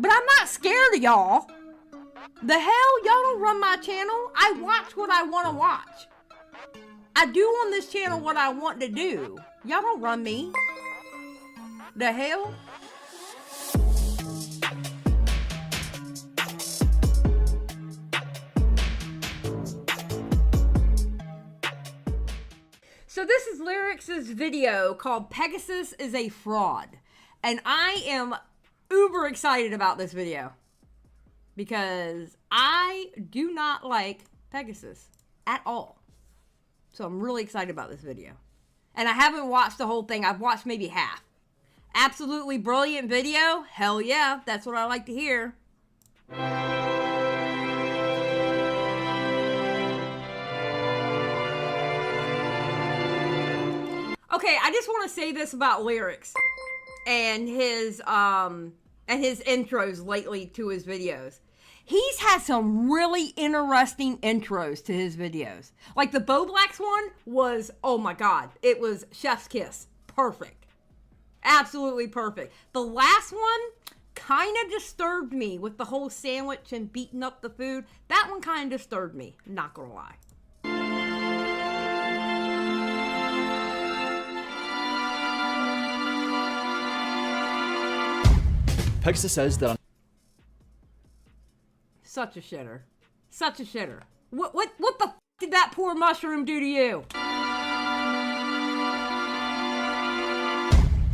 But I'm not scared of y'all. The hell? Y'all don't run my channel. I watch what I want to watch. I do on this channel what I want to do. Y'all don't run me. The hell? So this is Lyric's video called Pegasus is a Fraud. And I am uber excited about this video. Because I do not like Pegasus at all. So I'm really excited about this video. And I haven't watched the whole thing. I've watched maybe half. Absolutely brilliant video. Hell yeah. That's what I like to hear. Okay, I just want to say this about Lyrics and his intros lately to his videos. He's had some really interesting intros to his videos. Like the Bo Blacks one was, oh my God, it was chef's kiss. Perfect. Absolutely perfect. The last one kind of disturbed me with the whole sandwich and beating up the food. That one kind of disturbed me, not gonna lie. Pegasus says that on Such a shitter. Such a shitter. What the f did that poor mushroom do to you?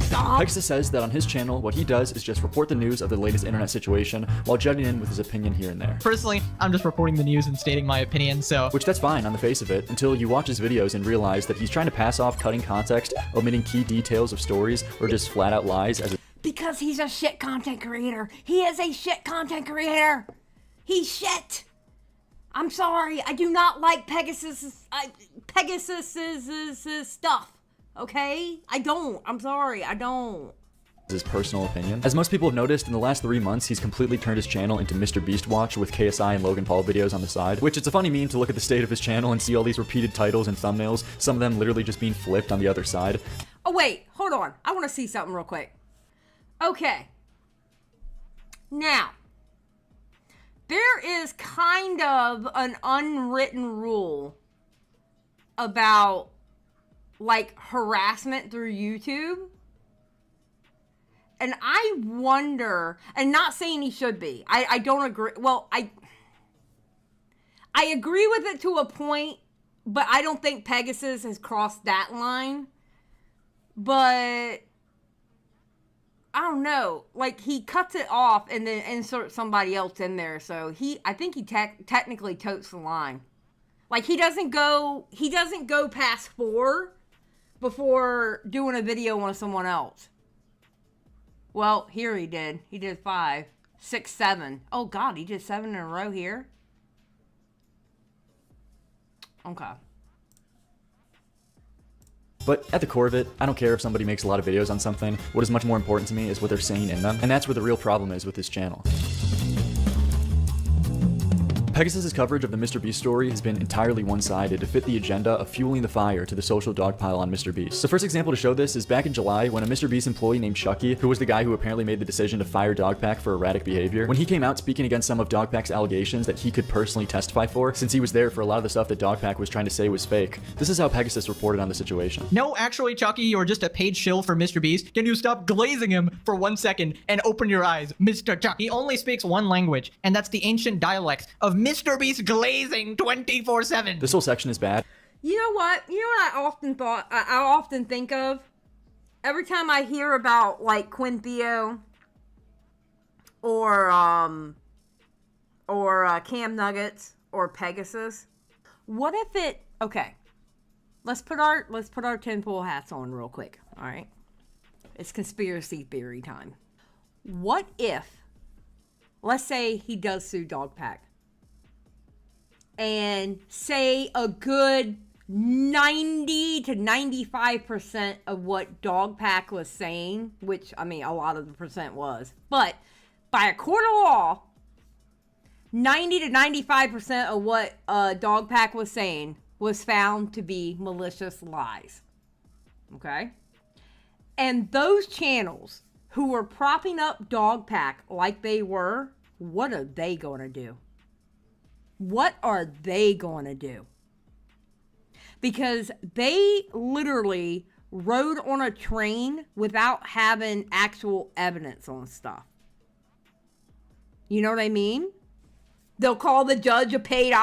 Stop. Pegasus says that on his channel, what he does is just report the news of the latest internet situation while jutting in with his opinion here and there. Personally, I'm just reporting the news and stating my opinion, so... Which that's fine on the face of it, until you watch his videos and realize that he's trying to pass off cutting context, omitting key details of stories, or just flat out lies as a... Because he's a shit content creator. He is a shit content creator. He's shit. I'm sorry. I do not like Pegasus's stuff. Okay? I don't. I'm sorry. I don't. His personal opinion. As most people have noticed, in the last 3 months, he's completely turned his channel into MrBeast Watch with KSI and Logan Paul videos on the side, which it's a funny meme to look at the state of his channel and see all these repeated titles and thumbnails, some of them literally just being flipped on the other side. Oh, wait. Hold on. I want to see something real quick. Okay. Now, there is kind of an unwritten rule about, like, harassment through YouTube. And I wonder, and not saying he should be. I don't agree. Well, I agree with it to a point, but I don't think Pegasus has crossed that line. But I don't know, like he cuts it off and then inserts somebody else in there. So I think he technically totes the line. Like he doesn't go past 4 before doing a video on someone else. Well, here he did. He did 5, 6, 7. Oh God, he did 7 in a row here. Okay. But at the core of it, I don't care if somebody makes a lot of videos on something. What is much more important to me is what they're saying in them, and that's where the real problem is with this channel. Pegasus' coverage of the MrBeast story has been entirely one-sided to fit the agenda of fueling the fire to the social dogpile on MrBeast. The first example to show this is back in July when a MrBeast employee named Chucky, who was the guy who apparently made the decision to fire Dogpack for erratic behavior, when he came out speaking against some of Dogpack's allegations that he could personally testify for, since he was there for a lot of the stuff that Dogpack was trying to say was fake. This is how Pegasus reported on the situation. No, actually, Chucky, you're just a paid shill for MrBeast. Can you stop glazing him for 1 second and open your eyes, Mr. Chucky? He only speaks one language, and that's the ancient dialects of MrBeast glazing 24/7. This whole section is bad. You know what? You know what I often think of? Every time I hear about, like, Quintheo or Cam Nuggets or Pegasus, what if it... Okay. Let's put our tinfoil hats on real quick, all right? It's conspiracy theory time. What if, let's say he does sue Dogpack, and say a good 90 to 95% of what Dogpack was saying, which, I mean, a lot of the percent was, but by a court of law, 90 to 95% of what Dogpack was saying was found to be malicious lies. Okay? And those channels who are propping up Dog Pack like they were, what are they going to do? What are they going to do? Because they literally rode on a train without having actual evidence on stuff. You know what I mean? They'll call the judge a paid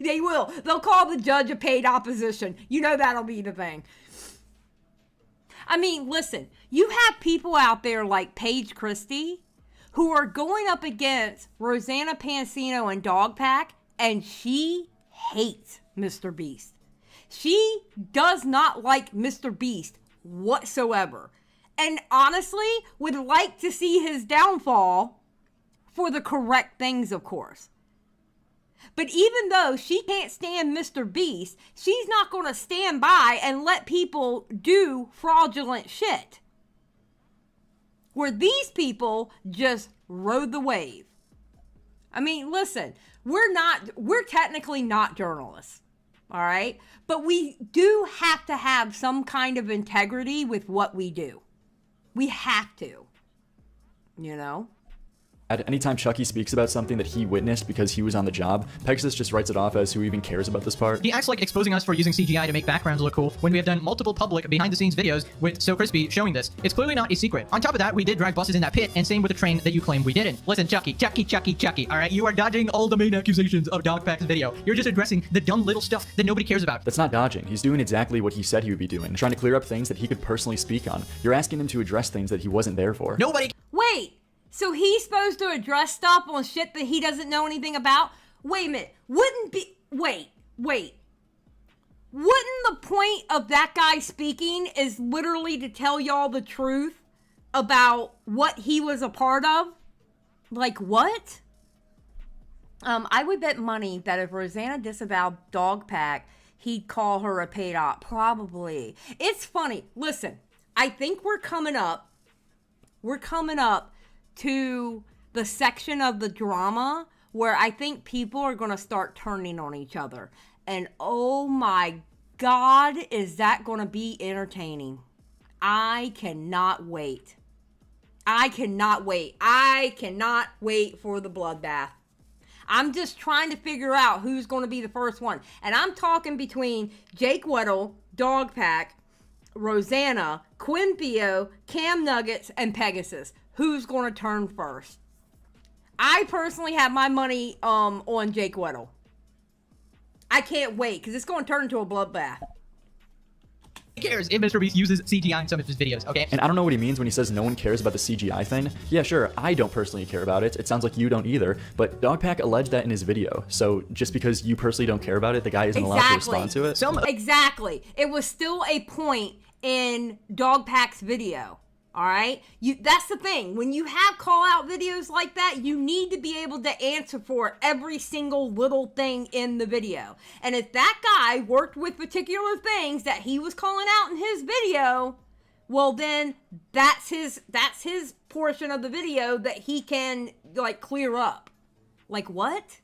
they will. They'll call the judge a paid opposition. You know that'll be the thing. I mean, listen, you have people out there like Paige Christie who are going up against Rosanna Pansino and Dog Pack, and she hates MrBeast. She does not like MrBeast whatsoever. And honestly, would like to see his downfall for the correct things, of course. But even though she can't stand MrBeast, she's not going to stand by and let people do fraudulent shit. Where these people just rode the wave. I mean, listen, we're technically not journalists. All right. But we do have to have some kind of integrity with what we do. We have to. You know? At any time Chucky speaks about something that he witnessed because he was on the job, Pegasus just writes it off as who even cares about this part. He acts like exposing us for using CGI to make backgrounds look cool when we have done multiple public behind-the-scenes videos with So Crispy showing this. It's clearly not a secret. On top of that, we did drive buses in that pit, and same with the train that you claim we didn't. Listen, Chucky, all right? You are dodging all the main accusations of Dog Pack's video. You're just addressing the dumb little stuff that nobody cares about. That's not dodging. He's doing exactly what he said he would be doing, trying to clear up things that he could personally speak on. You're asking him to address things that he wasn't there for. Nobody. Wait. So he's supposed to address stuff on shit that he doesn't know anything about? Wait a minute. Wouldn't the point of that guy speaking is literally to tell y'all the truth about what he was a part of? Like what? I would bet money that if Rosanna disavowed Dog Pack, he'd call her a paid op. Probably. It's funny. Listen, I think we're coming up to the section of the drama where I think people are going to start turning on each other. And oh my God, is that going to be entertaining. I cannot wait. I cannot wait for the bloodbath. I'm just trying to figure out who's going to be the first one. And I'm talking between Jake Weddle, Dog Pack, Rosanna, Quinn Theo, Cam Nuggets, and Pegasus. Who's going to turn first? I personally have my money on Jake Weddle. I can't wait because it's going to turn into a bloodbath. Who cares if MrBeast uses CGI in some of his videos, okay? And I don't know what he means when he says no one cares about the CGI thing. Yeah, sure, I don't personally care about it. It sounds like you don't either. But Dogpack alleged that in his video. So just because you personally don't care about it, the guy isn't allowed to respond to it? Exactly. It was still a point in Dogpack's video. All right. That's the thing. When you have call out videos like that, you need to be able to answer for every single little thing in the video. And if that guy worked with particular things that he was calling out in his video, well, then that's his portion of the video that he can like clear up. Like what?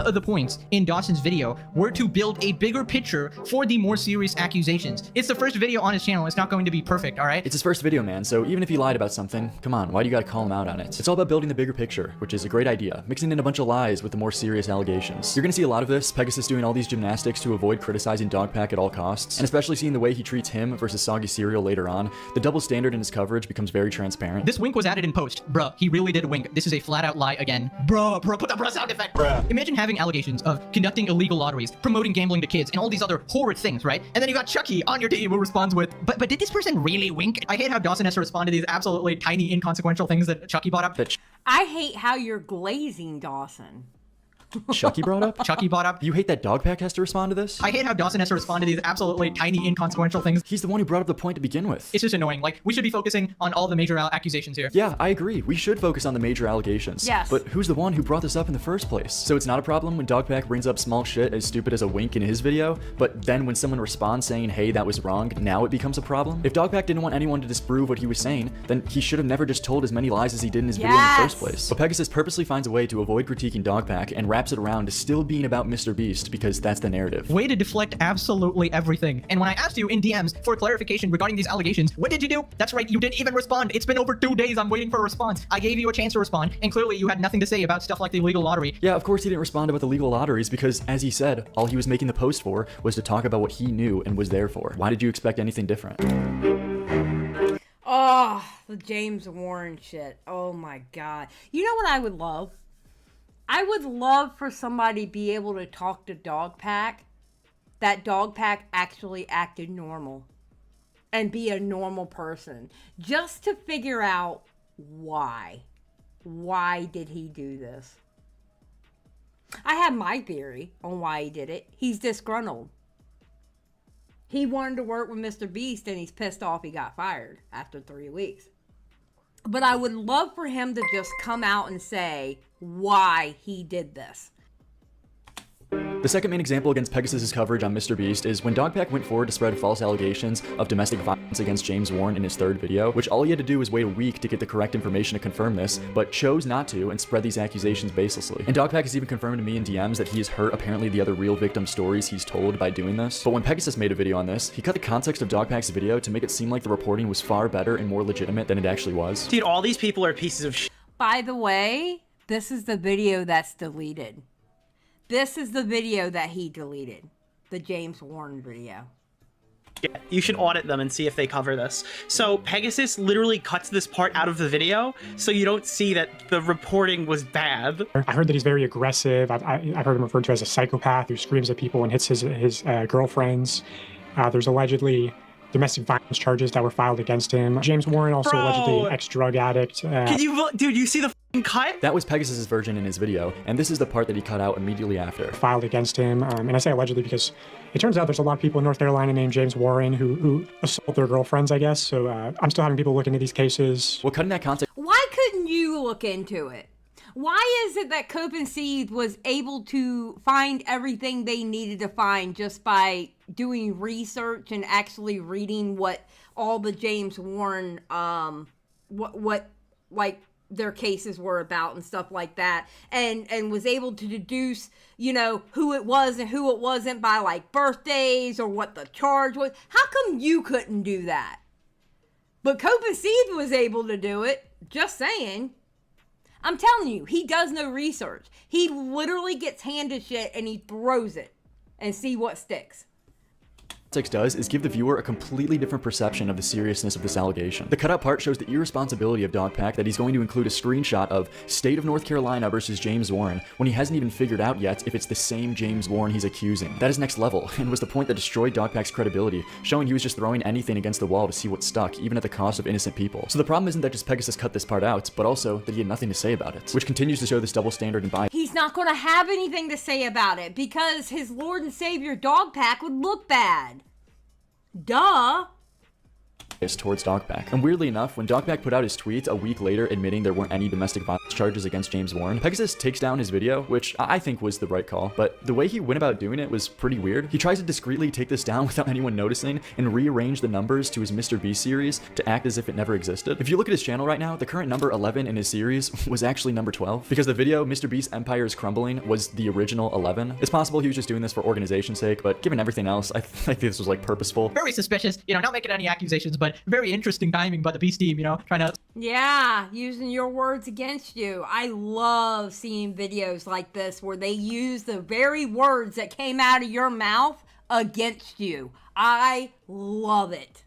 The points in Dawson's video were to build a bigger picture for the more serious accusations. It's the first video on his channel. It's not going to be perfect, all right? It's his first video, man, so even if he lied about something, come on, why do you gotta call him out on it? It's all about building the bigger picture, which is a great idea, mixing in a bunch of lies with the more serious allegations. You're gonna see a lot of this, Pegasus doing all these gymnastics to avoid criticizing Dogpack at all costs, and especially seeing the way he treats him versus Soggy Cereal later on, the double standard in his coverage becomes very transparent. This wink was added in post. Bruh, he really did wink. This is a flat out lie again. Bruh, put the bruh sound effect. Bruh. Imagine having allegations of conducting illegal lotteries, promoting gambling to kids, and all these other horrid things, right? And then you got Chucky on your team who responds with, but did this person really wink? I hate how Dawson has to respond to these absolutely tiny, inconsequential things that Chucky brought up. I hate how you're glazing Dawson. Chucky brought up? Chucky brought up. You hate that Dogpack has to respond to this? I hate how Dawson has to respond to these absolutely tiny, inconsequential things. He's the one who brought up the point to begin with. It's just annoying. Like, we should be focusing on all the major accusations here. Yeah, I agree. We should focus on the major allegations. Yes. But who's the one who brought this up in the first place? So it's not a problem when Dogpack brings up small shit as stupid as a wink in his video, but then when someone responds saying, hey, that was wrong, now it becomes a problem? If Dogpack didn't want anyone to disprove what he was saying, then he should have never just told as many lies as he did in his video in the first place. But Pegasus purposely finds a way to avoid critiquing Dogpack and wraps it around to still being about MrBeast because that's the narrative. Way to deflect absolutely everything. And when I asked you in DMs for clarification regarding these allegations, what did you do? That's right, you didn't even respond. It's been over 2 days. I'm waiting for a response. I gave you a chance to respond, and clearly you had nothing to say about stuff like the illegal lottery. Yeah, of course he didn't respond about the legal lotteries because, as he said, all he was making the post for was to talk about what he knew and was there for. Why did you expect anything different? Oh, the James Warren shit. Oh my God. You know what I would love? I would love for somebody to be able to talk to Dogpack. That Dogpack actually acted normal. And be a normal person. Just to figure out why. Why did he do this? I have my theory on why he did it. He's disgruntled. He wanted to work with MrBeast and he's pissed off he got fired after 3 weeks. But I would love for him to just come out and say why he did this. The second main example against Pegasus' coverage on MrBeast is when Dogpack went forward to spread false allegations of domestic violence against James Warren in his third video, which all he had to do was wait a week to get the correct information to confirm this, but chose not to and spread these accusations baselessly. And Dogpack has even confirmed to me in DMs that he has hurt apparently the other real victim stories he's told by doing this. But when Pegasus made a video on this, he cut the context of Dogpack's video to make it seem like the reporting was far better and more legitimate than it actually was. Dude, all these people are pieces of shit. By the way, this is the video that's deleted. This is the video that he deleted. The James Warren video. Yeah, you should audit them and see if they cover this. So Pegasus literally cuts this part out of the video so you don't see that the reporting was bad. I heard that he's very aggressive. I've heard him referred to as a psychopath who screams at people and hits his girlfriends. There's allegedly domestic violence charges that were filed against him. James Warren also allegedly ex-drug addict. Dude, you see the f***ing cut? That was Pegasus' version in his video, and this is the part that he cut out immediately after. Filed against him, and I say allegedly because it turns out there's a lot of people in North Carolina named James Warren who assault their girlfriends, I guess. So I'm still having people look into these cases. Well, cutting that context. Why couldn't you look into it? Why is it that Cope and Seed was able to find everything they needed to find just by doing research and actually reading what all the James Warren, what like their cases were about and stuff like that, and was able to deduce, you know, who it was and who it wasn't by like birthdays or what the charge was? How come you couldn't do that? But Cope and Seed was able to do it. Just saying. I'm telling you, he does no research. He literally gets handed shit and he throws it and see what sticks. Does is give the viewer a completely different perception of the seriousness of this allegation. The cutout part shows the irresponsibility of Dogpack that he's going to include a screenshot of State of North Carolina versus James Warren when he hasn't even figured out yet if it's the same James Warren he's accusing. That is next level, and was the point that destroyed Dogpack's credibility, showing he was just throwing anything against the wall to see what stuck, even at the cost of innocent people. So the problem isn't that just Pegasus cut this part out, but also that he had nothing to say about it, which continues to show this double standard and bias. He's not going to have anything to say about it because his Lord and Savior Dogpack would look bad. Duh. Towards Dogpack. And weirdly enough, when Dogpack put out his tweet a week later admitting there weren't any domestic violence charges against James Warren, Pegasus takes down his video, which I think was the right call, but the way he went about doing it was pretty weird. He tries to discreetly take this down without anyone noticing and rearrange the numbers to his MrBeast series to act as if it never existed. If you look at his channel right now, the current number 11 in his series was actually number 12, because the video MrBeast Empire is Crumbling was the original 11. It's possible he was just doing this for organization's sake, but given everything else, I think this was like purposeful. Very suspicious, you know, not making any accusations, but very interesting timing by the Beast team, you know, trying to... Yeah, using your words against you. I love seeing videos like this where they use the very words that came out of your mouth against you. I love it.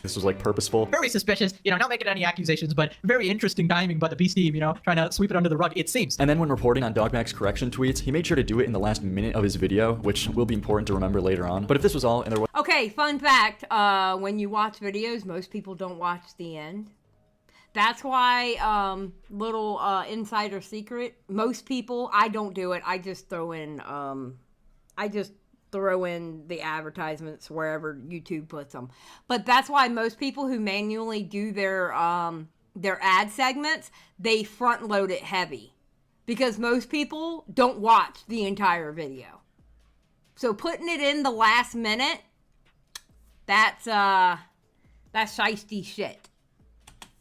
This was like purposeful. Very suspicious, you know, not making any accusations, but very interesting timing by the Beast team, you know, trying to sweep it under the rug, it seems. And then when reporting on Dogpack's correction tweets, he made sure to do it in the last minute of his video, which will be important to remember later on. But if this was all and there was... Okay, fun fact, when you watch videos, most people don't watch the end. That's why, little insider secret, most people, I don't do it, I just throw in, throw in the advertisements wherever YouTube puts them. But that's why most people who manually do their ad segments, they front load it heavy. Because most people don't watch the entire video. So putting it in the last minute, that's shiesty shit.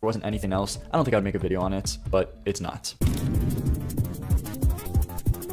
There wasn't anything else, I don't think I'd make a video on it, but it's not.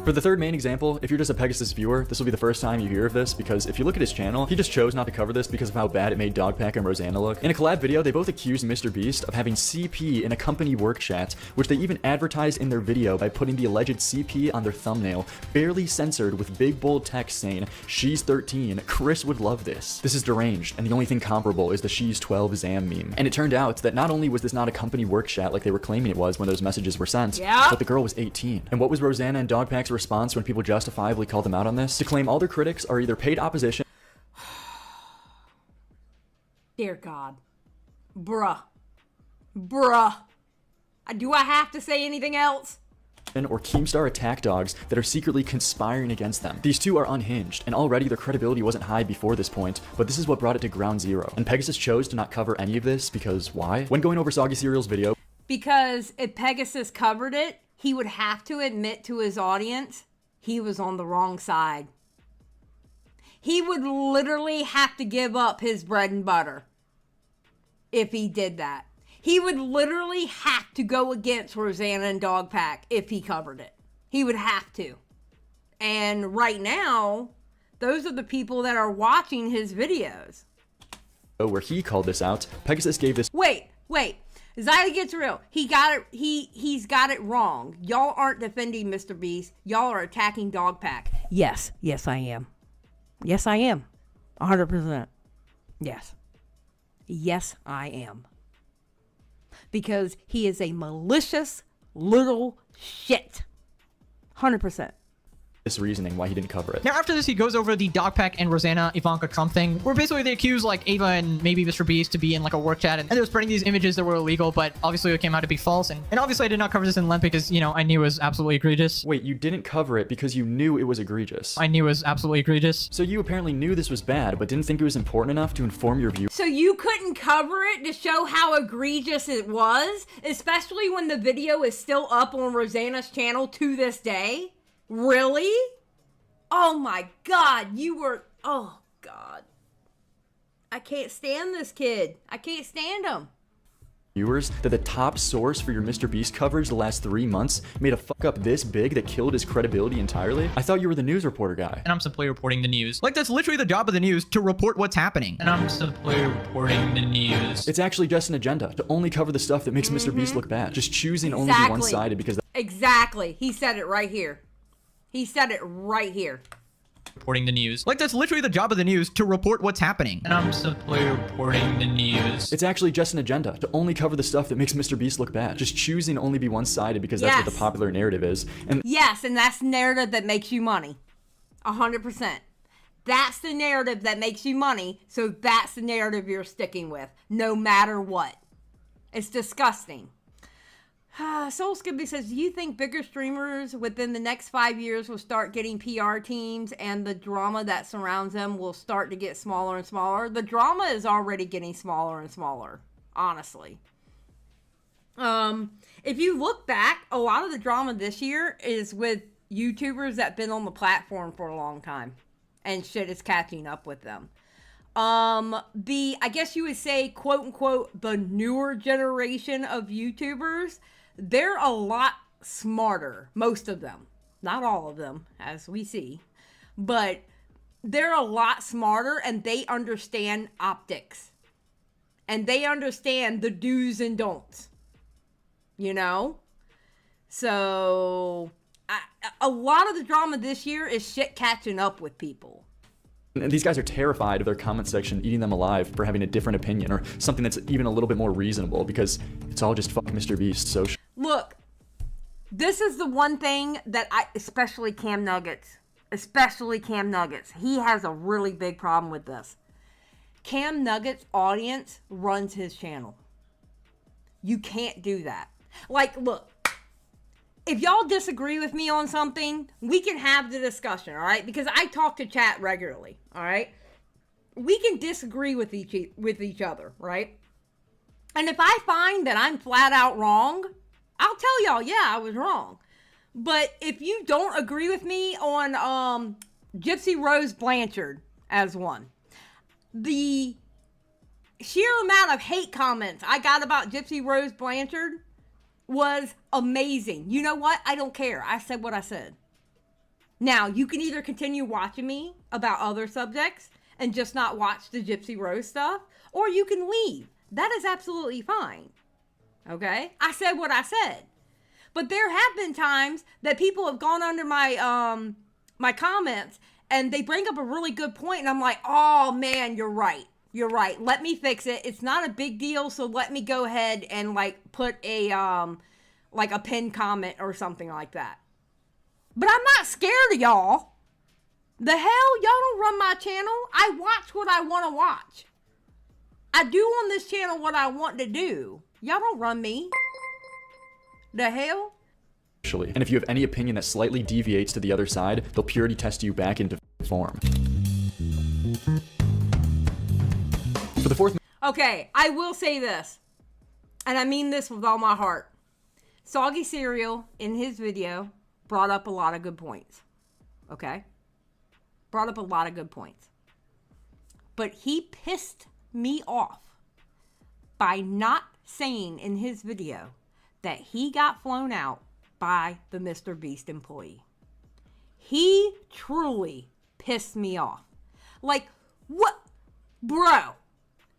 For the third main example, if you're just a Pegasus viewer, this will be the first time you hear of this, because if you look at his channel, he just chose not to cover this because of how bad it made Dogpack and Rosanna look. In a collab video, they both accused MrBeast of having CP in a company work chat, which they even advertised in their video by putting the alleged CP on their thumbnail, barely censored with big bold text saying, "She's 13, Chris would love this." This is deranged, and the only thing comparable is the "She's 12 Zam" meme. And it turned out that not only was this not a company work chat like they were claiming it was when those messages were sent, but the girl was 18. And what was Rosanna and Dogpack's response when people justifiably called them out on this? To claim all their critics are either paid opposition. Dear God. Bruh. Do I have to say anything else? Or Keemstar attack dogs that are secretly conspiring against them. These two are unhinged, and already their credibility wasn't high before this point, but this is what brought it to ground zero. And Pegasus chose to not cover any of this because why? When going over Soggy Cereal's video, because if Pegasus covered it, he would have to admit to his audience he was on the wrong side. He would literally have to give up his bread and butter if he did that. He would literally have to go against Rosanna and Dogpack if he covered it. He would have to. And right now, those are the people that are watching his videos. where he called this out, Pegasus gave this. Wait. Xylie gets real. He got it. He's got it wrong. Y'all aren't defending MrBeast. Y'all are attacking Dogpack. Yes, I am. Yes, I am. 100%. Yes, I am. Because he is a malicious little shit. 100%. This reasoning why he didn't cover it. Now, after this, he goes over the Dogpack and Rosanna Ivanka Trump thing, where basically they accuse like Ava and maybe MrBeast to be in like a work chat, and they were spreading these images that were illegal, but obviously it came out to be false. And obviously I did not cover this in length because, you know, I knew it was absolutely egregious. Wait, you didn't cover it because you knew it was egregious. I knew it was absolutely egregious. So you apparently knew this was bad, but didn't think it was important enough to inform your viewers. So you couldn't cover it to show how egregious it was, especially when the video is still up on Rosanna's channel to this day? Really? Oh my God, oh God. I can't stand this kid. I can't stand him. Viewers, that the top source for your MrBeast coverage the last 3 months made a fuck up this big that killed his credibility entirely? I thought you were the news reporter guy. And I'm simply reporting the news. Like, that's literally the job of the news, to report what's happening. And I'm simply reporting the news. It's actually just an agenda to only cover the stuff that makes MrBeast look bad. Just choosing only to be one-sided because Exactly. He said it right here. Reporting the news. Like, that's literally the job of the news, to report what's happening. And I'm simply reporting the news. It's actually just an agenda to only cover the stuff that makes MrBeast look bad. Just choosing to only be one-sided because that's what the popular narrative is. And yes, and that's the narrative that makes you money. 100%. That's the narrative that makes you money, so that's the narrative you're sticking with, no matter what. It's disgusting. Soul Skippy says, do you think bigger streamers within the next 5 years will start getting PR teams and the drama that surrounds them will start to get smaller and smaller? The drama is already getting smaller and smaller, honestly. If you look back, a lot of the drama this year is with YouTubers that have been on the platform for a long time. And shit is catching up with them. I guess you would say, quote unquote, the newer generation of YouTubers, they're a lot smarter, most of them. Not all of them, as we see. But they're a lot smarter and they understand optics. And they understand the do's and don'ts. You know? So, a lot of the drama this year is shit catching up with people. And these guys are terrified of their comment section eating them alive for having a different opinion or something that's even a little bit more reasonable because it's all just fuck MrBeast. So look, this is the one thing that especially Cam Nuggets, he has a really big problem with this. Cam Nuggets' audience runs his channel. You can't do that. Like, look, if y'all disagree with me on something, we can have the discussion, all right? Because I talk to chat regularly, all right? We can disagree with each other, right? And if I find that I'm flat out wrong, I'll tell y'all, yeah, I was wrong. But if you don't agree with me on Gypsy Rose Blanchard as one, the sheer amount of hate comments I got about Gypsy Rose Blanchard was amazing. You know what? I don't care. I said what I said. Now, you can either continue watching me about other subjects and just not watch the Gypsy Rose stuff, or you can leave. That is absolutely fine. Okay? I said what I said. But there have been times that people have gone under my my comments and they bring up a really good point and I'm like, oh man, you're right. You're right. Let me fix it. It's not a big deal, so let me go ahead and like put a like a pinned comment or something like that. But I'm not scared of y'all. The hell? Y'all don't run my channel. I watch what I want to watch. I do on this channel what I want to do. Y'all don't run me. The hell? And if you have any opinion that slightly deviates to the other side, they'll purity test you back into form. For the fourth... Okay, I will say this, and I mean this with all my heart. Soggy Cereal, in his video, brought up a lot of good points. Okay? Brought up a lot of good points. But he pissed me off by not saying in his video that he got flown out by the MrBeast employee. He truly pissed me off. Like, what? Bro,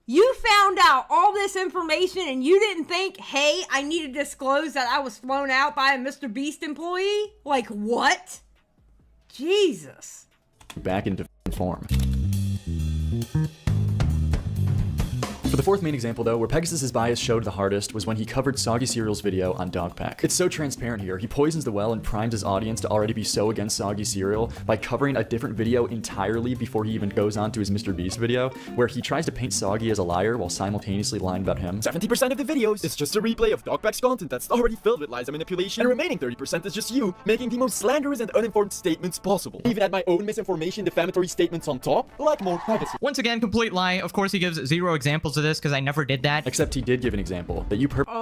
you found out all this information and you didn't think, hey, I need to disclose that I was flown out by a MrBeast employee? Like, what? Jesus. Back into form. For the fourth main example though, where Pegasus' bias showed the hardest was when he covered Soggy Cereal's video on Dogpack. It's so transparent here. He poisons the well and primes his audience to already be so against Soggy Cereal by covering a different video entirely before he even goes on to his MrBeast video, where he tries to paint Soggy as a liar while simultaneously lying about him. 70% of the videos is just a replay of Dogpack's content that's already filled with lies and manipulation, and the remaining 30% is just you making the most slanderous and uninformed statements possible. Even add my own misinformation, defamatory statements on top, like more Pegasus. Once again, complete lie. Of course, he gives 0 examples of this because I never did that. Except he did give an example that you purposely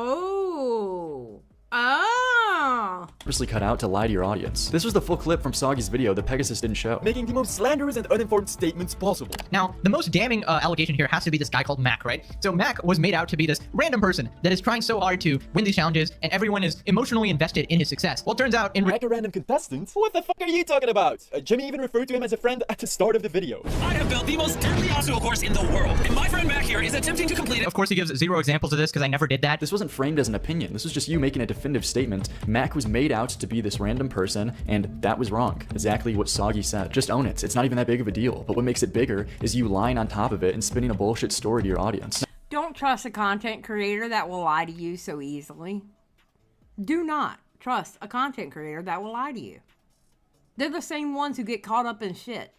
cut out to lie to your audience. This was the full clip from Soggy's video that Pegasus didn't show. Making the most slanderous and uninformed statements possible. Now, the most damning allegation here has to be this guy called Mac, right? So Mac was made out to be this random person that is trying so hard to win these challenges, and everyone is emotionally invested in his success. Well, it turns out Like a random contestant? What the fuck are you talking about? Jimmy even referred to him as a friend at the start of the video. I have built the most deadly obstacle course in the world, and my friend Mac here is attempting to complete it. Of course, he gives 0 examples of this because I never did that. This wasn't framed as an opinion. This was just you making a definitive statement. Mac was made out to be this random person, and that was wrong. Exactly what Soggy said. Just own it. It's not even that big of a deal. But what makes it bigger is you lying on top of it and spinning a bullshit story to your audience. Don't trust a content creator that will lie to you so easily. Do not trust a content creator that will lie to you. They're the same ones who get caught up in shit.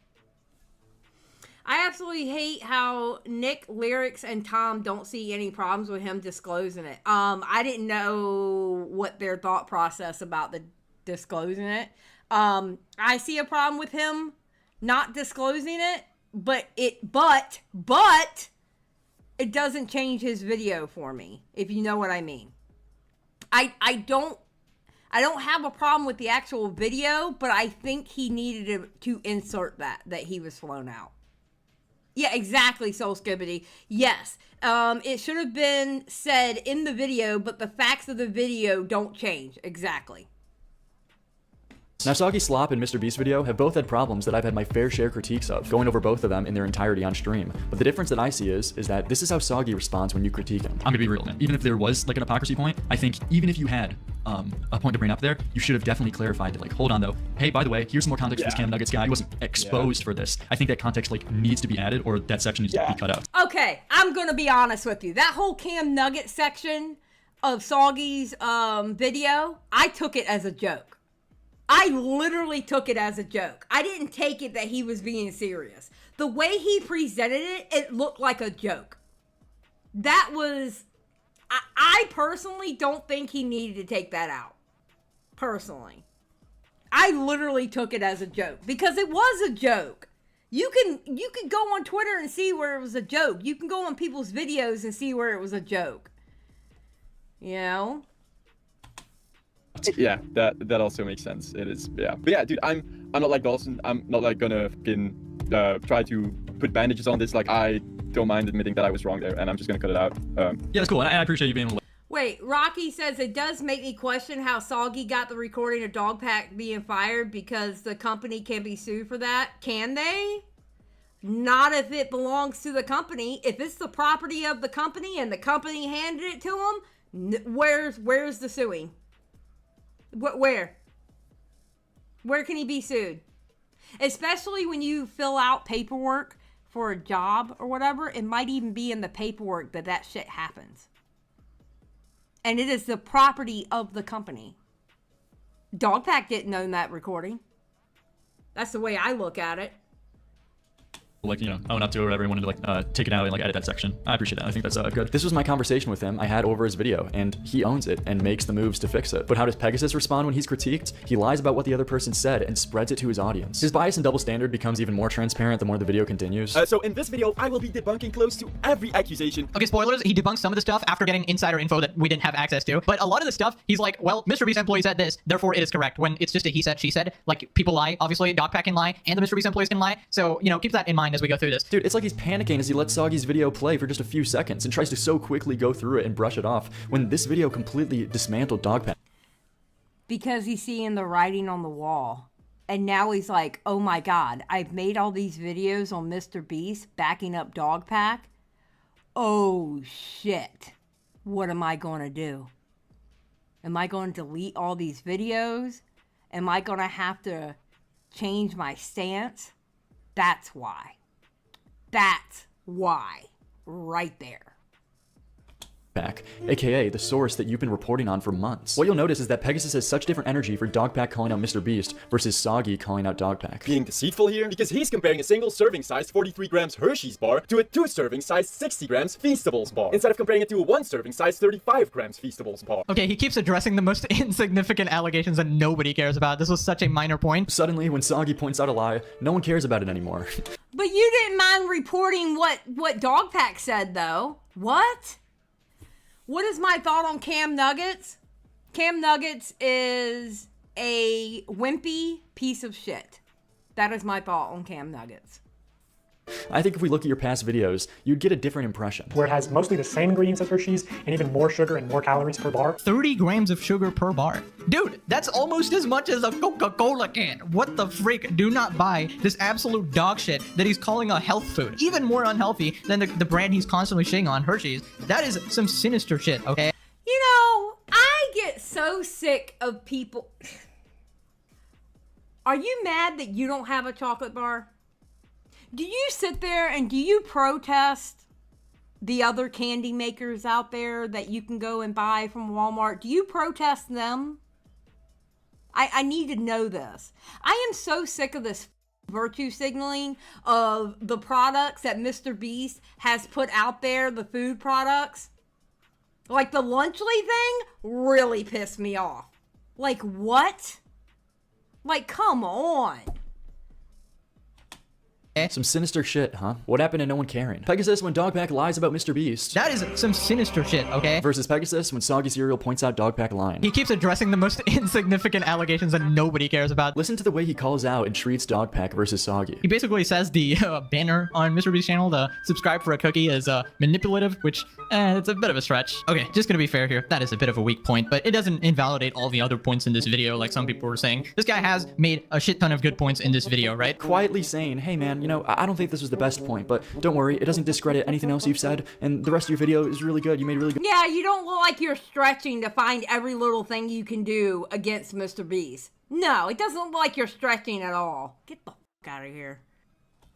I absolutely hate how Nick, Lyrics, and Tom don't see any problems with him disclosing it. I didn't know what their thought process about the disclosing it. I see a problem with him not disclosing it, but it doesn't change his video for me, if you know what I mean. I don't have a problem with the actual video, but I think he needed to insert that he was flown out. Yeah, exactly, Soul Skibbity. Yes, it should have been said in the video, but the facts of the video don't change. Exactly. Now, Soggy, Slop, and MrBeast video have both had problems that I've had my fair share critiques of, going over both of them in their entirety on stream. But the difference that I see is that this is how Soggy responds when you critique him. I'm gonna be real, man. Even if there was like an hypocrisy point, I think even if you had a point to bring up there, you should have definitely clarified it. Like, hold on though. Hey, by the way, here's some more context for this Cam Nuggets guy. He wasn't exposed for this. I think that context like needs to be added, or that section needs to be cut out. Okay, I'm gonna be honest with you. That whole Cam Nuggets section of Soggy's video, I took it as a joke. I literally took it as a joke. I didn't take it that he was being serious. The way he presented it, it looked like a joke. That was... I personally don't think he needed to take that out. Personally. I literally took it as a joke. Because it was a joke. You can go on Twitter and see where it was a joke. You can go on people's videos and see where it was a joke. You know? Yeah, that also makes sense. It is, yeah. But yeah, dude, I'm not like Dawson. I'm not like gonna try to put bandages on this. Like, I don't mind admitting that I was wrong there, and I'm just gonna cut it out. Yeah, that's cool. And I appreciate you being able to Wait, Rocky says it does make me question how Soggy got the recording of Dogpack being fired because the company can be sued for that. Can they? Not if it belongs to the company. If it's the property of the company and the company handed it to them, where's the suing? Where? Where can he be sued? Especially when you fill out paperwork for a job or whatever, it might even be in the paperwork that shit happens. And it is the property of the company. Dogpack didn't own that recording. That's the way I look at it. Like, you know, own up to or whatever, and wanted to like take it out and like edit that section. I appreciate that. I think that's good. This was my conversation with him I had over his video, and he owns it and makes the moves to fix it. But how does Pegasus respond when he's critiqued? He lies about what the other person said and spreads it to his audience. His bias and double standard becomes even more transparent the more the video continues. So in this video, I will be debunking close to every accusation. Okay, spoilers, he debunked some of the stuff after getting insider info that we didn't have access to. But a lot of the stuff, he's like, well, MrBeast employee said this, therefore it is correct. When it's just a he said, she said. Like, people lie. Obviously, Dogpack can lie, and the MrBeast employees can lie. So, you know, keep that in mind as we go through this. Dude, it's like he's panicking as he lets Soggy's video play for just a few seconds and tries to so quickly go through it and brush it off when this video completely dismantled Dogpack. Because he's seeing the writing on the wall. And now he's like, oh my God, I've made all these videos on MrBeast backing up Dogpack. Oh shit. What am I going to do? Am I going to delete all these videos? Am I going to have to change my stance? That's why. That's why. Right there. AKA the source that you've been reporting on for months. What you'll notice is that Pegasus has such different energy for Dogpack calling out MrBeast versus Soggy calling out Dogpack. Being deceitful here because he's comparing a single serving size 43 grams Hershey's bar to a 2 serving size 60 grams Feastables bar, instead of comparing it to a 1 serving size 35 grams Feastables bar. Okay, he keeps addressing the most insignificant allegations that nobody cares about. This was such a minor point. Suddenly, when Soggy points out a lie, no one cares about it anymore. But you didn't mind reporting what Dogpack said, though. What? What is my thought on Cam Nuggets? Cam Nuggets is a wimpy piece of shit. That is my thought on Cam Nuggets. I think if we look at your past videos, you'd get a different impression. Where it has mostly the same ingredients as Hershey's and even more sugar and more calories per bar. 30 grams of sugar per bar. Dude, that's almost as much as a Coca-Cola can. What the freak? Do not buy this absolute dog shit that he's calling a health food. Even more unhealthy than the brand he's constantly shitting on, Hershey's. That is some sinister shit, okay? You know, I get so sick of people. Are you mad that you don't have a chocolate bar? Do you sit there and do you protest the other candy makers out there that you can go and buy from Walmart? Do you protest them? I need to know this. I am so sick of this virtue signaling of the products that MrBeast has put out there, the food products. Like the Lunchly thing really pissed me off. Like what? Like, come on. Some sinister shit, huh? What happened to no one caring? Pegasus when Dogpack lies about MrBeast. That is some sinister shit, okay? Versus Pegasus when Soggy Cereal points out Dogpack lying. He keeps addressing the most insignificant allegations that nobody cares about. Listen to the way he calls out and treats Dogpack versus Soggy. He basically says the banner on MrBeast's channel to subscribe for a cookie is manipulative, which, it's a bit of a stretch. Okay, just gonna be fair here. That is a bit of a weak point, but it doesn't invalidate all the other points in this video like some people were saying. This guy has made a shit ton of good points in this video, right? Quietly saying, hey man, you know, I don't think this was the best point, but don't worry, it doesn't discredit anything else you've said, and the rest of your video is really good. You made really good. Yeah, you don't look like you're stretching to find every little thing you can do against MrBeast. No, it doesn't look like you're stretching at all. Get the fuck out of here.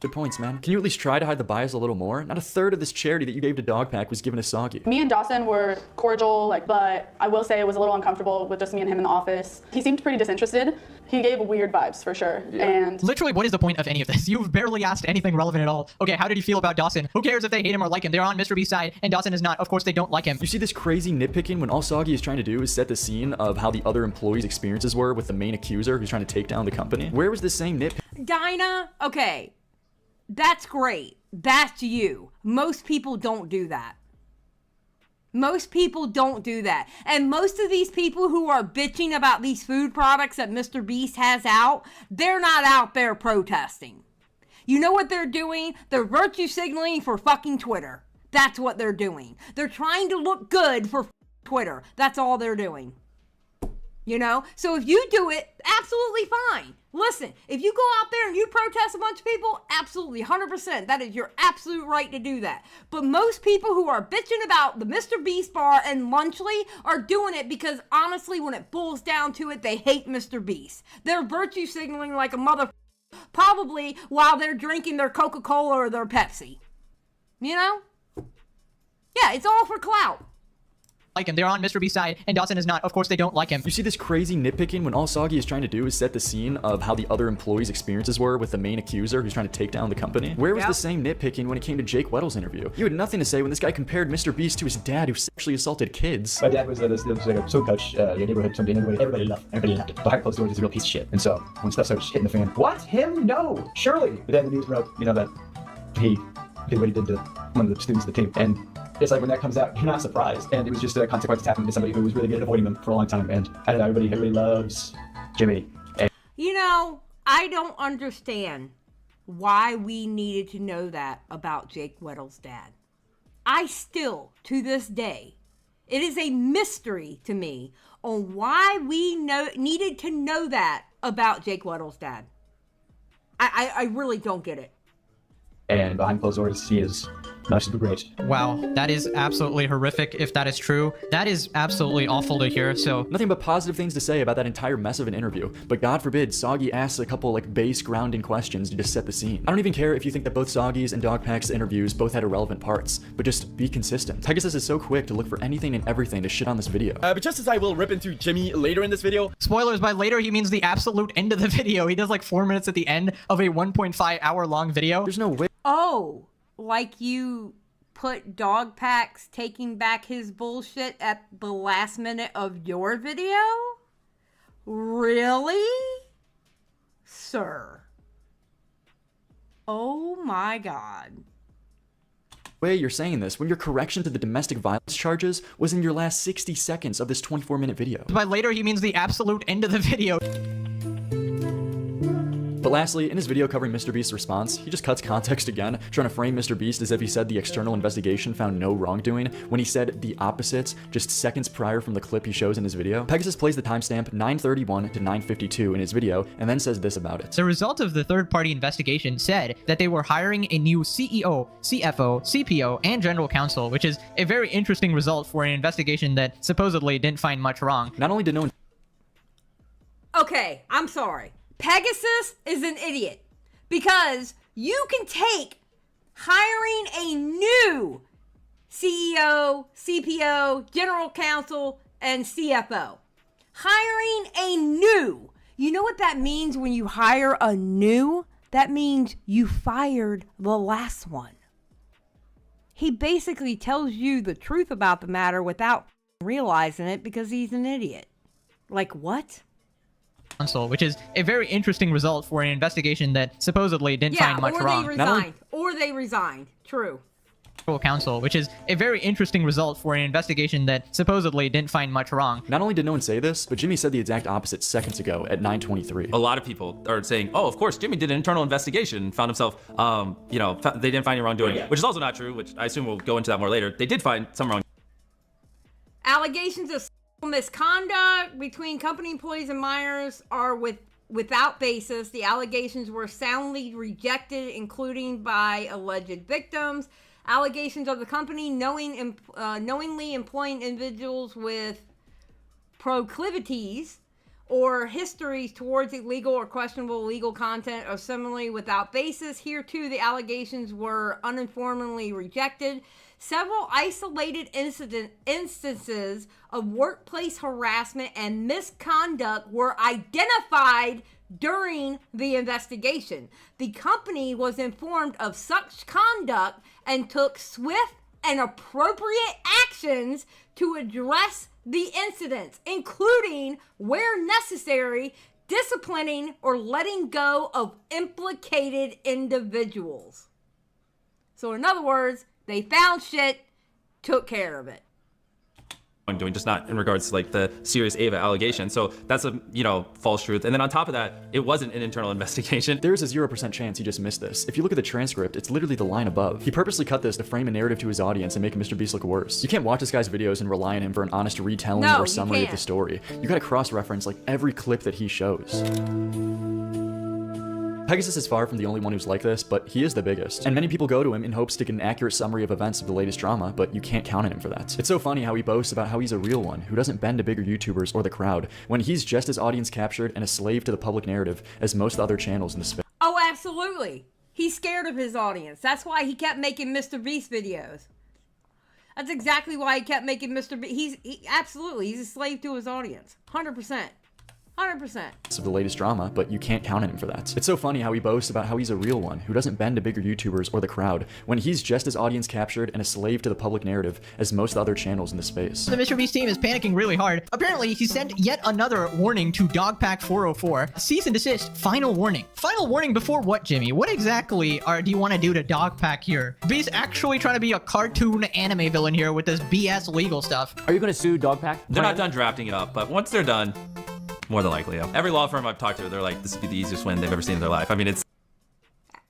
Good points, man. Can you at least try to hide the bias a little more? Not a third of this charity that you gave to Dogpack was given to Soggy. Me and Dawson were cordial, but I will say it was a little uncomfortable with just me and him in the office. He seemed pretty disinterested. He gave weird vibes for sure. Yeah. And literally, what is the point of any of this? You've barely asked anything relevant at all. Okay, how did you feel about Dawson? Who cares if they hate him or like him? They're on MrBeast's side, and Dawson is not. Of course, they don't like him. You see this crazy nitpicking when all Soggy is trying to do is set the scene of how the other employees' experiences were with the main accuser who's trying to take down the company? Where was the same nitpick? Dinah, okay. That's great. That's you. Most people don't do that. Most people don't do that. And most of these people who are bitching about these food products that MrBeast has out, they're not out there protesting. You know what they're doing? They're virtue signaling for fucking Twitter. That's what they're doing. They're trying to look good for Twitter. That's all they're doing. You know? So if you do it, absolutely fine. Listen, if you go out there and you protest a bunch of people, absolutely, 100%. That is your absolute right to do that. But most people who are bitching about the MrBeast bar and Lunchley are doing it because, honestly, when it boils down to it, they hate MrBeast. They're virtue signaling like a mother, probably while they're drinking their Coca-Cola or their Pepsi. You know? Yeah, it's all for clout. Like him. They're on MrBeast's side, and Dawson is not. Of course, they don't like him. You see this crazy nitpicking when all Soggy is trying to do is set the scene of how the other employees' experiences were with the main accuser who's trying to take down the company? Where was the same nitpicking when it came to Jake Weddle's interview? You had nothing to say when this guy compared MrBeast to his dad who sexually assaulted kids. My dad was like a soul coach, your neighborhood, somebody, everybody loved it. Behind closed doors, he's a real piece of shit. And so when stuff started hitting the fan, what? Him? No, surely. But then the news broke, that he did what he did to one of the students of the team. And it's like when that comes out, you're not surprised. And it was just a consequence happening to somebody who was really good at avoiding them for a long time. And I don't know, everybody loves Jimmy. And I don't understand why we needed to know that about Jake Weddle's dad. I still, to this day, it is a mystery to me on why we needed to know that about Jake Weddle's dad. I really don't get it. And behind closed doors, he is not super great. Wow, that is absolutely horrific if that is true. That is absolutely awful to hear, so... Nothing but positive things to say about that entire mess of an interview, but God forbid Soggy asks a couple base grounding questions to just set the scene. I don't even care if you think that both Soggy's and Dogpack's interviews both had irrelevant parts, but just be consistent. Pegasus is so quick to look for anything and everything to shit on this video. But just as I will rip into Jimmy later in this video... Spoilers, by later he means the absolute end of the video. He does 4 minutes at the end of a 1.5 hour long video. There's no way... Oh, like you put Dogpack's taking back his bullshit at the last minute of your video? Really? Sir. Oh my God. Way you're saying this when your correction to the domestic violence charges was in your last 60 seconds of this 24-minute video. By later he means the absolute end of the video. But lastly, in his video covering MrBeast's response, he just cuts context again, trying to frame MrBeast as if he said the external investigation found no wrongdoing, when he said the opposites just seconds prior from the clip he shows in his video. Pegasus plays the timestamp 9:31 to 9:52 in his video, and then says this about it. The result of the third-party investigation said that they were hiring a new CEO, CFO, CPO, and general counsel, which is a very interesting result for an investigation that supposedly didn't find much wrong. Not only did no one... Okay, I'm sorry. Pegasus is an idiot because you can take hiring a new CEO, CPO, general counsel, and CFO. Hiring a new. You know what that means when you hire a new? That means you fired the last one. He basically tells you the truth about the matter without realizing it because he's an idiot. Like what? Which is a very interesting result for an investigation that supposedly didn't find much wrong. Or they resigned. True. Counsel, which is a very interesting result for an investigation that supposedly didn't find much wrong. Not only did no one say this, but Jimmy said the exact opposite seconds ago at 9:23. A lot of people are saying, oh, of course, Jimmy did an internal investigation and found himself, they didn't find any wrongdoing, which is also not true, which I assume we'll go into that more later. They did find some wrong. Allegations of misconduct between company employees and minors are without basis. The allegations were soundly rejected, including by alleged victims. Allegations of the company knowingly employing individuals with proclivities or histories towards illegal or questionable legal content are similarly without basis. Here, too, the allegations were uninformedly rejected. Several isolated instances of workplace harassment and misconduct were identified during the investigation. The company was informed of such conduct and took swift and appropriate actions to address the incidents, including, where necessary, disciplining or letting go of implicated individuals. So in other words, they found shit, took care of it. doing, just not in regards to like the serious Ava allegation. So that's a, you know, false truth. And then on top of that, it wasn't an internal investigation. There's a 0% chance he just missed this. If you look at the transcript, it's literally the line above. He purposely cut this to frame a narrative to his audience and make MrBeast look worse. You can't watch this guy's videos and rely on him for an honest retelling or summary of the story. You gotta cross-reference like every clip that he shows. Pegasus is far from the only one who's like this, but he is the biggest. And many people go to him in hopes to get an accurate summary of events of the latest drama, but you can't count on him for that. It's so funny how he boasts about how he's a real one, who doesn't bend to bigger YouTubers or the crowd, when he's just as audience captured and a slave to the public narrative as most other channels in the space. Oh, absolutely. He's scared of his audience. That's why he kept making MrBeast videos. That's exactly why he kept making MrBeast. Absolutely, he's a slave to his audience. 100%. 100%. Of the latest drama, but you can't count on him for that. It's so funny how he boasts about how he's a real one, who doesn't bend to bigger YouTubers or the crowd, when he's just as audience captured and a slave to the public narrative as most other channels in the space. The MrBeast team is panicking really hard. Apparently, he sent yet another warning to Dogpack 404. Cease and desist. Final warning. Final warning before what, Jimmy? What exactly do you want to do to Dogpack here? Beast actually trying to be a cartoon anime villain here with this BS legal stuff. Are you going to sue Dogpack? They're not done drafting it up, but once they're done, more than likely, yeah. Every law firm I've talked to, they're like, this would be the easiest win they've ever seen in their life. I mean, it's...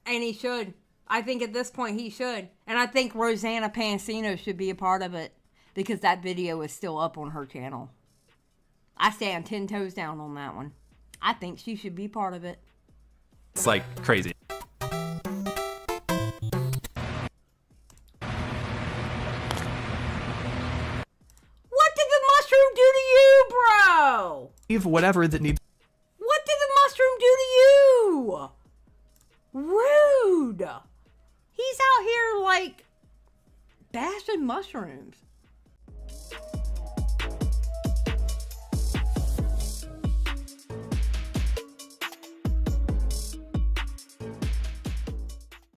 And he should. I think at this point he should. And I think Rosanna Pansino should be a part of it, because that video is still up on her channel. I stand 10 toes down on that one. I think she should be part of it. It's like crazy. Whatever that needs. What did the mushroom do to you? Rude. He's out here like bashing mushrooms.